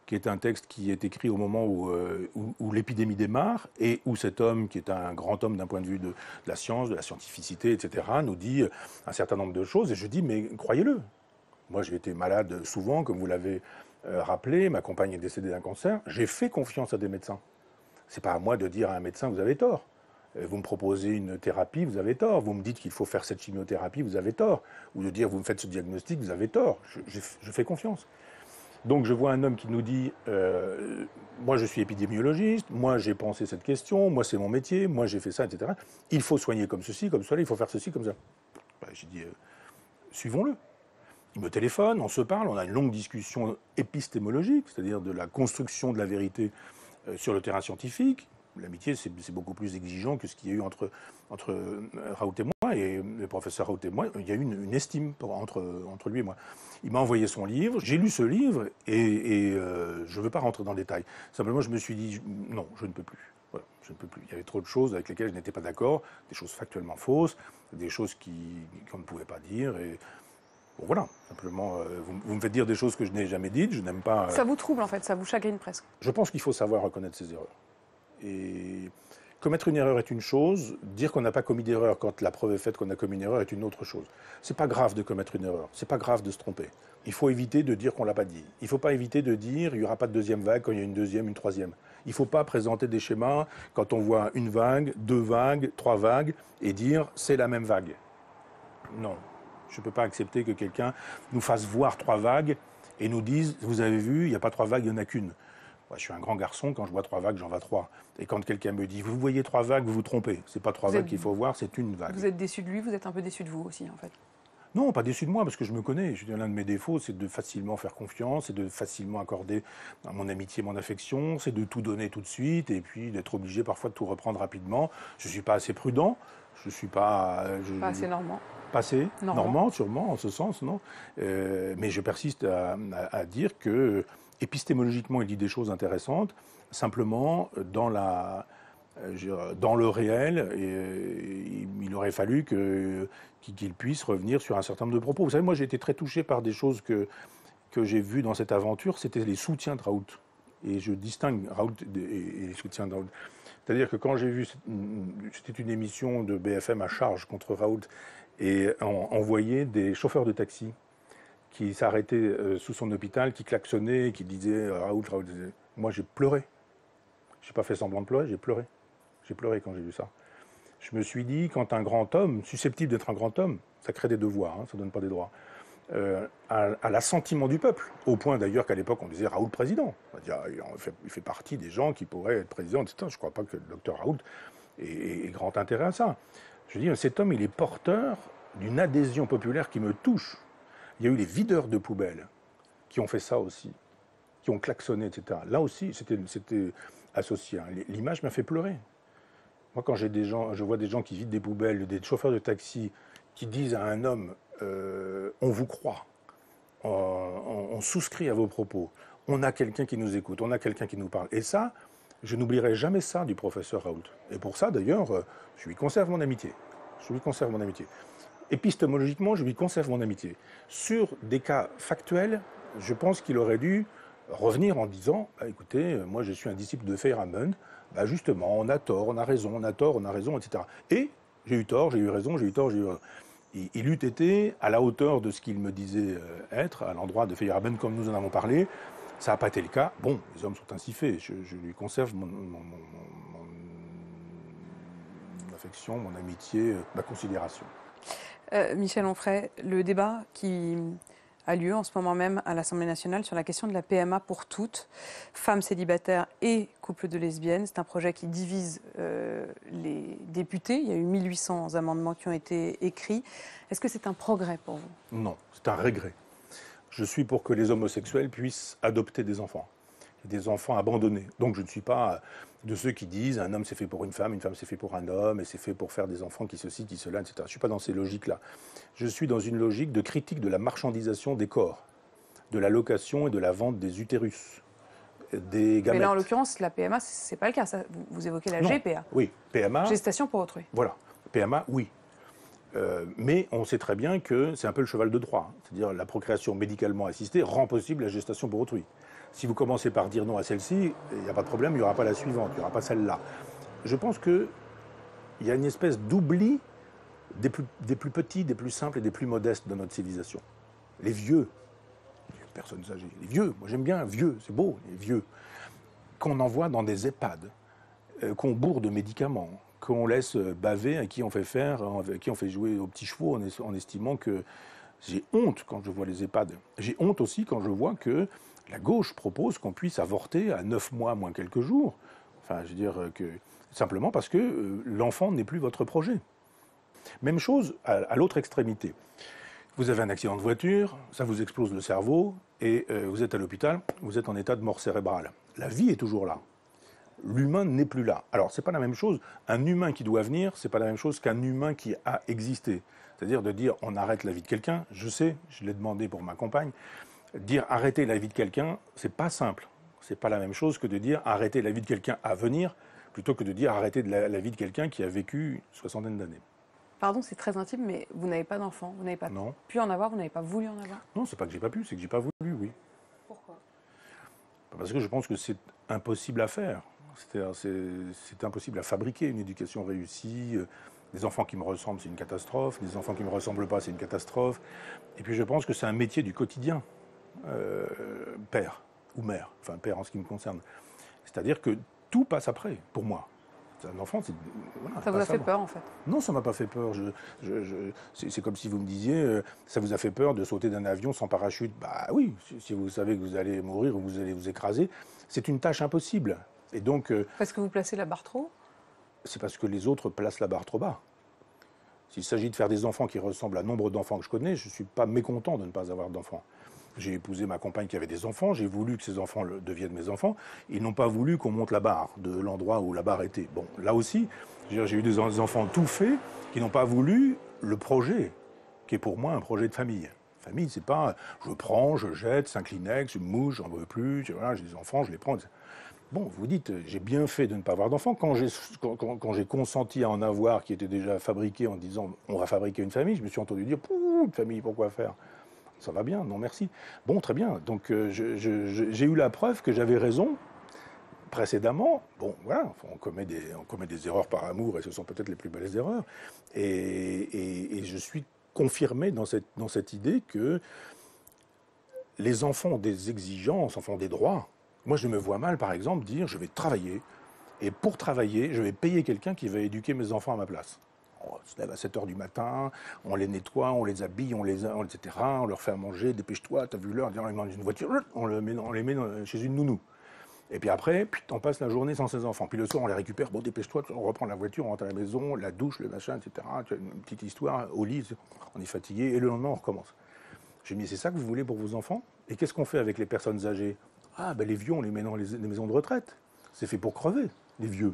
Speaker 2: qui est un texte qui est écrit au moment où l'épidémie démarre, et où cet homme, qui est un grand homme d'un point de vue de la science, de la scientificité, etc., nous dit un certain nombre de choses. Et je dis, mais croyez-le. Moi, j'ai été malade souvent, comme vous l'avez rappelé, ma compagne est décédée d'un cancer. J'ai fait confiance à des médecins. C'est pas à moi de dire à un médecin, vous avez tort. Vous me proposez une thérapie, vous avez tort. Vous me dites qu'il faut faire cette chimiothérapie, vous avez tort. Ou de dire, vous me faites ce diagnostic, vous avez tort. Je fais confiance. Donc je vois un homme qui nous dit, moi je suis épidémiologiste, moi j'ai pensé cette question, moi c'est mon métier, moi j'ai fait ça, etc. Il faut soigner comme ceci, comme cela, il faut faire ceci, comme ça. J'ai dit, suivons-le. Il me téléphone, on se parle, on a une longue discussion épistémologique, c'est-à-dire de la construction de la vérité sur le terrain scientifique. L'amitié, c'est beaucoup plus exigeant que ce qu'il y a eu entre Raoult et moi, et le professeur Raoult et moi. Il y a eu une estime entre lui et moi. Il m'a envoyé son livre, j'ai lu ce livre, et je ne veux pas rentrer dans le détail. Simplement, je me suis dit, non, je ne peux plus. Voilà, je ne peux plus. Il y avait trop de choses avec lesquelles je n'étais pas d'accord, des choses factuellement fausses, des choses qu'on ne pouvait pas dire. Et bon, voilà, simplement, vous me faites dire des choses que je n'ai jamais dites, je n'aime pas.
Speaker 1: Ça vous trouble en fait, ça vous chagrine presque.
Speaker 2: Je pense qu'il faut savoir reconnaître ses erreurs. Et commettre une erreur est une chose, dire qu'on n'a pas commis d'erreur quand la preuve est faite qu'on a commis une erreur est une autre chose. C'est pas grave de commettre une erreur, c'est pas grave de se tromper. Il faut éviter de dire qu'on l'a pas dit. Il ne faut pas éviter de dire il n'y aura pas de deuxième vague quand il y a une deuxième, une troisième. Il ne faut pas présenter des schémas quand on voit une vague, deux vagues, trois vagues et dire c'est la même vague. Non, je ne peux pas accepter que quelqu'un nous fasse voir trois vagues et nous dise vous avez vu, il n'y a pas trois vagues, il n'y en a qu'une. Moi, je suis un grand garçon, quand je vois trois vagues, j'en vois trois. Et quand quelqu'un me dit, vous voyez trois vagues, vous vous trompez. C'est pas trois vagues qu'il faut voir, c'est une vague.
Speaker 1: Vous êtes déçu de lui, vous êtes un peu déçu de vous aussi, en fait.
Speaker 2: Non, pas déçu de moi, parce que je me connais. L'un de mes défauts, c'est de facilement faire confiance, c'est de facilement accorder mon amitié, mon affection, c'est de tout donner tout de suite, et puis d'être obligé parfois de tout reprendre rapidement. Je ne suis pas assez prudent, je ne suis pas...
Speaker 1: Pas assez normand.
Speaker 2: Pas assez normand, sûrement, en ce sens, non. Mais je persiste à dire que, épistémologiquement, il dit des choses intéressantes, simplement, dans le réel, il aurait fallu qu'il puisse revenir sur un certain nombre de propos. Vous savez, moi j'ai été très touché par des choses que j'ai vues dans cette aventure, c'était les soutiens de Raoult. Et je distingue Raoult et les soutiens de Raoult. C'est-à-dire que quand j'ai vu, c'était une émission de BFM à charge contre Raoult, et on voyait des chauffeurs de taxi qui s'arrêtaient sous son hôpital, qui klaxonnaient, qui disaient Raoult, Raoult. Moi j'ai pleuré. Je n'ai pas fait semblant de pleurer, j'ai pleuré. J'ai pleuré quand j'ai vu ça. Je me suis dit, quand un grand homme, susceptible d'être un grand homme, ça crée des devoirs, ça ne donne pas des droits, à l'assentiment du peuple, au point d'ailleurs qu'à l'époque on disait Raoult président. On va dire, il fait partie des gens qui pourraient être président, etc. Je ne crois pas que le docteur Raoult ait grand intérêt à ça. Je veux dire, cet homme, il est porteur d'une adhésion populaire qui me touche. Il y a eu les videurs de poubelles qui ont fait ça aussi, qui ont klaxonné, etc. Là aussi, c'était associé. L'image m'a fait pleurer. Moi, quand je vois des gens qui vident des poubelles, des chauffeurs de taxi qui disent à un homme on vous croit, on souscrit à vos propos, on a quelqu'un qui nous écoute, on a quelqu'un qui nous parle. Et ça, je n'oublierai jamais ça du professeur Raoult. Et pour ça, d'ailleurs, je lui conserve mon amitié. Je lui conserve mon amitié. Épistémologiquement, je lui conserve mon amitié. Sur des cas factuels, je pense qu'il aurait dû revenir en disant écoutez, moi je suis un disciple de Feyerabend, justement, on a tort, on a raison, on a tort, on a raison, etc. Et j'ai eu tort, j'ai eu raison, j'ai eu tort, j'ai eu raison. Il eût été à la hauteur de ce qu'il me disait être, à l'endroit de Feyerabend, comme nous en avons parlé. Ça n'a pas été le cas. Bon, les hommes sont ainsi faits. Je lui conserve mon affection, mon amitié, ma considération.
Speaker 1: Michel Onfray, le débat qui a lieu en ce moment même à l'Assemblée nationale sur la question de la PMA pour toutes, femmes célibataires et couples de lesbiennes. C'est un projet qui divise les députés. Il y a eu 1800 amendements qui ont été écrits. Est-ce que c'est un progrès pour vous?
Speaker 2: Non, c'est un regret. Je suis pour que les homosexuels puissent adopter des enfants abandonnés. Donc je ne suis pas de ceux qui disent un homme c'est fait pour une femme c'est fait pour un homme, et c'est fait pour faire des enfants qui ceci, qui cela, etc. Je ne suis pas dans ces logiques-là. Je suis dans une logique de critique de la marchandisation des corps, de la location et de la vente des utérus, des gamètes.
Speaker 1: Mais là, en l'occurrence, la PMA, ce n'est pas le cas. Ça, vous évoquez la GPA.
Speaker 2: Oui, PMA.
Speaker 1: Gestation pour autrui.
Speaker 2: Voilà, PMA, oui. Mais on sait très bien que c'est un peu le cheval de Troie. C'est-à-dire la procréation médicalement assistée rend possible la gestation pour autrui. Si vous commencez par dire non à celle-ci, il n'y a pas de problème, il n'y aura pas la suivante, il n'y aura pas celle-là. Je pense qu'il y a une espèce d'oubli des plus petits, des plus simples et des plus modestes de notre civilisation. Les vieux, les personnes âgées, les vieux, moi j'aime bien vieux, c'est beau, les vieux, qu'on envoie dans des EHPAD, qu'on bourre de médicaments, qu'on laisse baver, à qui on fait jouer aux petits chevaux en estimant que... J'ai honte quand je vois les EHPAD. J'ai honte aussi quand je vois que la gauche propose qu'on puisse avorter à 9 mois moins quelques jours. Enfin, je veux dire que simplement parce que l'enfant n'est plus votre projet. Même chose à l'autre extrémité. Vous avez un accident de voiture, ça vous explose le cerveau, et vous êtes à l'hôpital, vous êtes en état de mort cérébrale. La vie est toujours là. L'humain n'est plus là. Alors, c'est pas la même chose. Un humain qui doit venir, c'est pas la même chose qu'un humain qui a existé. C'est-à-dire de dire on arrête la vie de quelqu'un. Je sais, je l'ai demandé pour ma compagne. Dire arrêter la vie de quelqu'un, c'est pas simple. C'est pas la même chose que de dire arrêter la vie de quelqu'un à venir plutôt que de dire arrêtez de la vie de quelqu'un qui a vécu une soixantaine d'années.
Speaker 1: Pardon, c'est très intime, mais vous n'avez pas d'enfant, vous n'avez pas
Speaker 2: Non.
Speaker 1: pu en avoir, vous n'avez pas voulu en avoir?
Speaker 2: Non, c'est pas que j'ai pas pu, c'est que j'ai pas voulu, oui.
Speaker 1: Pourquoi?
Speaker 2: Parce que je pense que c'est impossible à faire. C'est impossible à fabriquer une éducation réussie. Des enfants qui me ressemblent, c'est une catastrophe. Des enfants qui ne me ressemblent pas, c'est une catastrophe. Et puis je pense que c'est un métier du quotidien, père ou mère, enfin père en ce qui me concerne. C'est-à-dire que tout passe après, pour moi. Un enfant, c'est... Voilà,
Speaker 1: Ça vous a fait peur, en fait?
Speaker 2: Non, ça m'a pas fait peur. C'est comme si vous me disiez, ça vous a fait peur de sauter d'un avion sans parachute. Bah oui, si vous savez que vous allez mourir ou que vous allez vous écraser, c'est une tâche impossible. Et donc...
Speaker 1: Parce que vous placez la barre trop?
Speaker 2: C'est parce que les autres placent la barre trop bas. S'il s'agit de faire des enfants qui ressemblent à nombre d'enfants que je connais, je ne suis pas mécontent de ne pas avoir d'enfants. J'ai épousé ma compagne qui avait des enfants, j'ai voulu que ces enfants deviennent mes enfants. Ils n'ont pas voulu qu'on monte la barre de l'endroit où la barre était. Bon, là aussi, j'ai eu des enfants tout faits qui n'ont pas voulu le projet, qui est pour moi un projet de famille. Famille, c'est pas je prends, je jette, 5 Kleenex, une mouche, j'en veux plus, voilà, j'ai des enfants, je les prends. Bon, vous dites, j'ai bien fait de ne pas avoir d'enfants. Quand j'ai consenti à en avoir, qui était déjà fabriqué en disant on va fabriquer une famille, je me suis entendu dire une famille, pourquoi faire? Ça va bien, non merci. Bon, très bien. Donc j'ai eu la preuve que j'avais raison précédemment. Bon, voilà, on commet des erreurs par amour et ce sont peut-être les plus belles erreurs. Et je suis confirmé dans cette idée que les enfants ont des exigences, enfants ont des droits. Moi, je me vois mal, par exemple, dire je vais travailler et pour travailler, je vais payer quelqu'un qui va éduquer mes enfants à ma place. On se lève à 7 h du matin, on les nettoie, on les habille, etc. On leur fait à manger, dépêche-toi, t'as vu l'heure, on les met dans une voiture, on les met chez une nounou. Et puis après, on passe la journée sans ses enfants. Puis le soir, on les récupère, bon, dépêche-toi, on reprend la voiture, on rentre à la maison, la douche, le machin, etc. Tu as une petite histoire, au lit, on est fatigué, et le lendemain, on recommence. J'ai dit, c'est ça que vous voulez pour vos enfants? Et qu'est-ce qu'on fait avec les personnes âgées? Ah, ben les vieux, on les met dans les maisons de retraite. C'est fait pour crever, les vieux.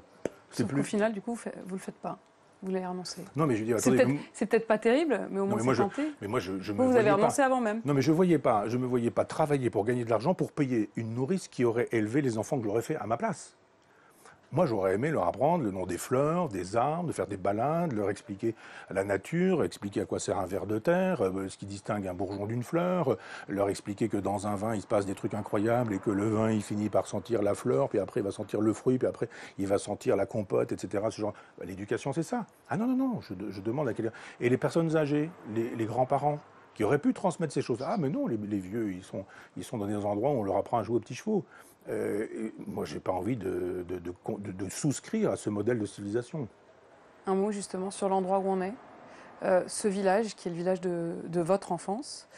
Speaker 1: Sauf qu'au final, du coup, vous ne le faites pas. Vous l'avez renoncé.
Speaker 2: Non, mais je veux dire, attendez.
Speaker 1: C'est peut-être pas terrible, mais au moins c'est tenté.
Speaker 2: Mais moi, je me
Speaker 1: vous avez renoncé avant même.
Speaker 2: Non, mais je me voyais pas travailler pour gagner de l'argent pour payer une nourrice qui aurait élevé les enfants que j'aurais fait à ma place. Moi, j'aurais aimé leur apprendre le nom des fleurs, des arbres, de faire des balades, leur expliquer la nature, expliquer à quoi sert un ver de terre, ce qui distingue un bourgeon d'une fleur, leur expliquer que dans un vin, il se passe des trucs incroyables et que le vin, il finit par sentir la fleur, puis après, il va sentir le fruit, puis après, il va sentir la compote, etc. Ce genre. L'éducation, c'est ça. Ah non, non, non, je demande à quelqu'un. Et les personnes âgées, les grands-parents, qui auraient pu transmettre ces choses. Ah, mais non, les vieux, ils sont dans des endroits où on leur apprend à jouer aux petits chevaux. Moi, j'ai pas envie de souscrire à ce modèle de civilisation.
Speaker 1: Un mot justement sur l'endroit où on est. Ce village, qui est le village de votre enfance,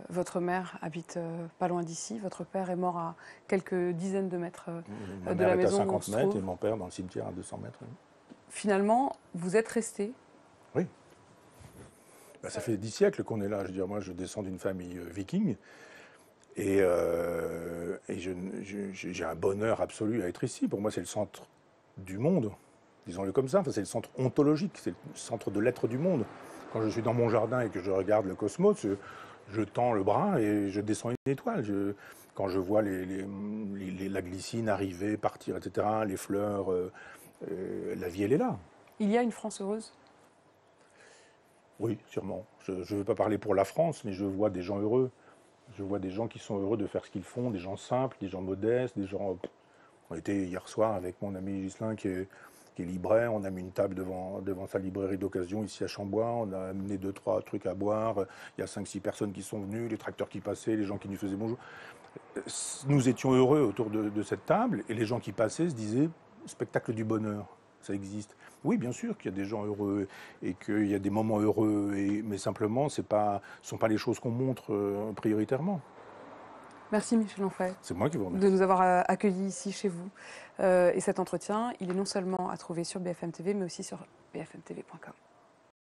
Speaker 1: votre mère habite pas loin d'ici, votre père est mort à quelques dizaines de mètres de la maison.
Speaker 2: Ma mère est à 50 mètres et mon père dans le cimetière à 200 mètres. Oui.
Speaker 1: Finalement, vous êtes resté?
Speaker 2: Oui. Ben, ça fait 10 siècles qu'on est là. Je veux dire, moi, je descends d'une famille viking. Et j'ai un bonheur absolu à être ici. Pour moi, c'est le centre du monde, disons-le comme ça. Enfin, c'est le centre ontologique, c'est le centre de l'être du monde. Quand je suis dans mon jardin et que je regarde le cosmos, je tends le bras et je descends une étoile. Quand je vois la glycine arriver, partir, etc., les fleurs, la vie, elle est là.
Speaker 1: Il y a une France heureuse?
Speaker 2: Oui, sûrement. Je ne veux pas parler pour la France, mais je vois des gens heureux. Je vois des gens qui sont heureux de faire ce qu'ils font, des gens simples, des gens modestes, des gens... On était hier soir avec mon ami Ghislain qui est libraire, on a mis une table devant sa librairie d'occasion ici à Chambois, on a amené 2-3 trucs à boire, il y a 5-6 personnes qui sont venues, les tracteurs qui passaient, les gens qui nous faisaient bonjour. Nous étions heureux autour de cette table et les gens qui passaient se disaient « spectacle du bonheur ». Ça existe. Oui, bien sûr qu'il y a des gens heureux et qu'il y a des moments heureux, mais simplement, ce ne sont pas les choses qu'on montre prioritairement.
Speaker 1: Merci Michel Onfray.
Speaker 2: C'est moi qui vous remercie.
Speaker 1: De nous avoir accueillis ici chez vous. Et cet entretien, il est non seulement à trouver sur BFM TV, mais aussi sur bfmtv.com.